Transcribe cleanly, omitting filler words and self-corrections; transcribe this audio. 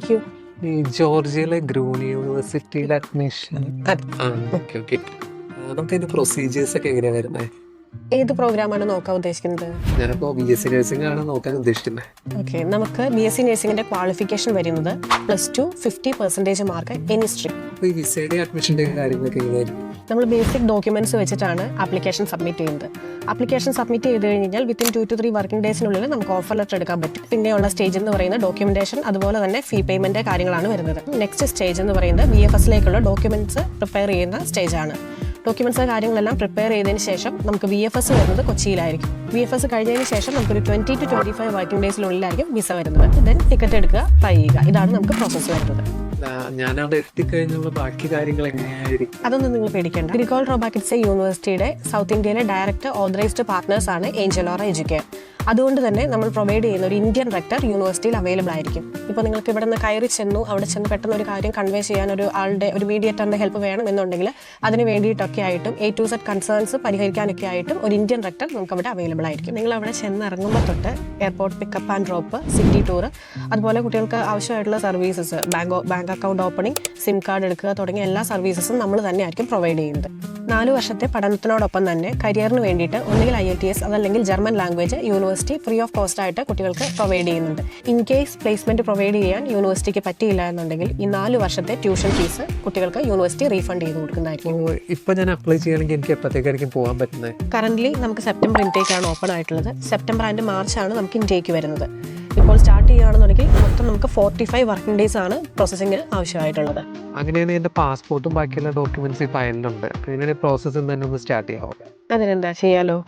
ചോദിക്കൂ. ഈ ജോർജിയയിലെ ഗ്രൂൺ യൂണിവേഴ്സിറ്റിയിലെ അഡ്മിഷൻ. ഓക്കെ. നമുക്ക് അതിന്റെ പ്രൊസീജിയേഴ്സ് ഒക്കെ എങ്ങനെയാ വരുന്നത്? ഏത് പ്രോഗ്രാമാണ് നോക്കാൻ ഉദ്ദേശിക്കുന്നത്? ഞാനിപ്പോ BSc നഴ്സിംഗ് ആണ് നോക്കാൻ ഉദ്ദേശിക്കുന്നത്. ഓക്കെ, നമുക്ക് BSc നഴ്സിംഗിന്റെ ക്വാളിഫിക്കേഷൻ വരുന്നത് +2 50% മാർക്ക് എനി സ്ട്രീം. അപ്പൊ ഈ വിസയുടെ അഡ്മിഷന്റെ കാര്യങ്ങളൊക്കെ എങ്ങനെയായിരിക്കും? നമ്മൾ ബേസിക് ഡോക്യുമെന്റ്സ് വെച്ചിട്ടാണ് ആപ്ലിക്കേഷൻ സബ്മിറ്റ് ചെയ്യുന്നത്. ആപ്ലിക്കേഷൻ സബ്മിറ്റ് ചെയ്ത് കഴിഞ്ഞാൽ വിത്തിൻ 2 to 3 വർക്കിംഗ് ഡേയ്സിനുള്ളിൽ നമുക്ക് ഓഫർ ലെറ്റർ എടുക്കാൻ പറ്റും. പിന്നെയുള്ള സ്റ്റേജ് എന്ന് പറയുന്നത് ഡോക്യുമെന്റേഷൻ, അതുപോലെ തന്നെ ഫീ പേയ്മെന്റ് കാര്യങ്ങളാണ് വരുന്നത്. നെക്സ്റ്റ് സ്റ്റേജ് എന്ന് പറയുന്നത് VFSലേക്കുള്ള ഡോക്യുമെന്റ്സ് പ്രിപ്പയർ ചെയ്യുന്ന സ്റ്റേജാണ്. ഡോക്യുമെന്റ്സ് കാര്യങ്ങളെല്ലാം പ്രിപ്പയർ ചെയ്തതിന് ശേഷം നമുക്ക് VFS വരുന്നത് കൊച്ചിയിലായിരിക്കും. VFS കഴിഞ്ഞതിന് ശേഷം നമുക്കൊരു 20 to 25 വർക്കിംഗ് ഡേയ്സിനുള്ളിലായിരിക്കും വിസ വരുന്നത്. ദെൻ ടിക്കറ്റ് എടുക്കുക, ട്രൈ ചെയ്യുക. ഇതാണ് നമുക്ക് പ്രോസസ്സ് വരുന്നത്. ഞാനവിടെ എത്തിക്കഴിഞ്ഞുള്ള ബാക്കി കാര്യങ്ങൾ എങ്ങനെയായിരിക്കും? അതൊന്നും നിങ്ങൾ പേടിക്കേണ്ട. ഗ്രിഗോൾ റോബാക്കിറ്റ്സെ യൂണിവേഴ്സിറ്റിയുടെ സൗത്ത് ഇന്ത്യയിലെ ഡയറക്റ്റ് ഓതറൈസ്ഡ് പാർട്ട്നേഴ്സ് ആണ് ഏഞ്ചലോറ എഡ്യൂക്കെയർ. അതുകൊണ്ട് തന്നെ നമ്മൾ പ്രൊവൈഡ് ചെയ്യുന്ന ഒരു ഇന്ത്യൻ റെക്ടർ യൂണിവേഴ്സിറ്റിയിൽ അവൈലബിൾ ആയിരിക്കും. ഇപ്പോൾ നിങ്ങൾക്ക് ഇവിടെ നിന്ന് കയറി ചെന്നു, അവിടെ ചെന്ന് പെട്ടെന്ന് ഒരു കാര്യം കൺവേ ചെയ്യാൻ ഒരു മീഡിയേറ്ററിന്റെ ഹെൽപ്പ് വേണം എന്നുണ്ടെങ്കിൽ അതിന് വേണ്ടിയിട്ടൊക്കെ ആയിട്ടും A to Z കൺസേൺസ് പരിഹരിക്കാനൊക്കെ ആയിട്ടും ഒരു ഇന്ത്യൻ റെക്ടർ നമുക്ക് അവിടെ അവൈലബിൾ ആയിരിക്കും. നിങ്ങൾ അവിടെ ചെന്ന് ഇറങ്ങുമ്പോൾ തൊട്ട് airport pickup and drop, city tour, അതുപോലെ കുട്ടികൾക്ക് ആവശ്യമായിട്ടുള്ള services, bank account opening, SIM card എടുക്കുക തുടങ്ങിയ എല്ലാ സർവീസസും നമ്മൾ തന്നെ ആയിരിക്കും പ്രൊവൈഡ് ചെയ്യുന്നത്. 4 വർഷത്തെ പഠനത്തിനോടൊപ്പം തന്നെ കരിയറിന് വേണ്ടിയിട്ട് ഒന്നുകിൽ IELTS അതല്ലെങ്കിൽ German language university free of cost ആയിട്ട് കുട്ടികൾക്ക് പ്രൊവൈഡ് ചെയ്യുന്നുണ്ട്. ഇൻ കേസ് പ്ലേസ്മെന്റ് പ്രൊവൈഡ് ചെയ്യാൻ യൂണിവേഴ്സിറ്റിക്ക് പറ്റിയില്ല എന്നുണ്ടെങ്കിൽ ഈ 4 വർഷത്തെ ട്യൂഷൻ ഫീസ് കുട്ടികൾക്ക് യൂണിവേഴ്സിറ്റി റീഫണ്ട് ചെയ്ത് കൊടുക്കുന്നതായിരിക്കും. ഇപ്പൊ ഞാൻ അപ്ലൈ ചെയ്യണമെങ്കിൽ എനിക്ക് എപ്പോഴത്തേക്കായിരിക്കും പോകാൻ പറ്റുന്നത്? കറന്റ് നമുക്ക് സെപ്റ്റംബർ ഇൻടേക്ക് ആണ് ഓപ്പൺ ആയിട്ടുള്ളത്. സെപ്റ്റംബർ ആൻഡ് മാർച്ച് ആണ് നമുക്ക് ഇൻടേക്ക് വരുന്നത്. ഇപ്പോൾ സ്റ്റാർട്ട് ചെയ്യുകയാണെന്നുണ്ടെങ്കിൽ മൊത്തം നമുക്ക് 45 വർക്കിംഗ് ഡേയ്സ് ആണ് പ്രോസസ്സിങ്ങിന് ആവശ്യമായിട്ടുള്ളത്. അങ്ങനെയാണ് എൻ്റെ പാസ്പോർട്ടും ബാക്കിയുള്ള ഡോക്യുമെന്റ്സ് ഈ ഫയലിലുണ്ട്. അപ്പോൾ ഇതിന്റെ പ്രോസസ്സ് തന്നെ ഒന്ന് സ്റ്റാർട്ട് ചെയ്യാമോ? അതിനെന്താ ചെയ്യാലോ.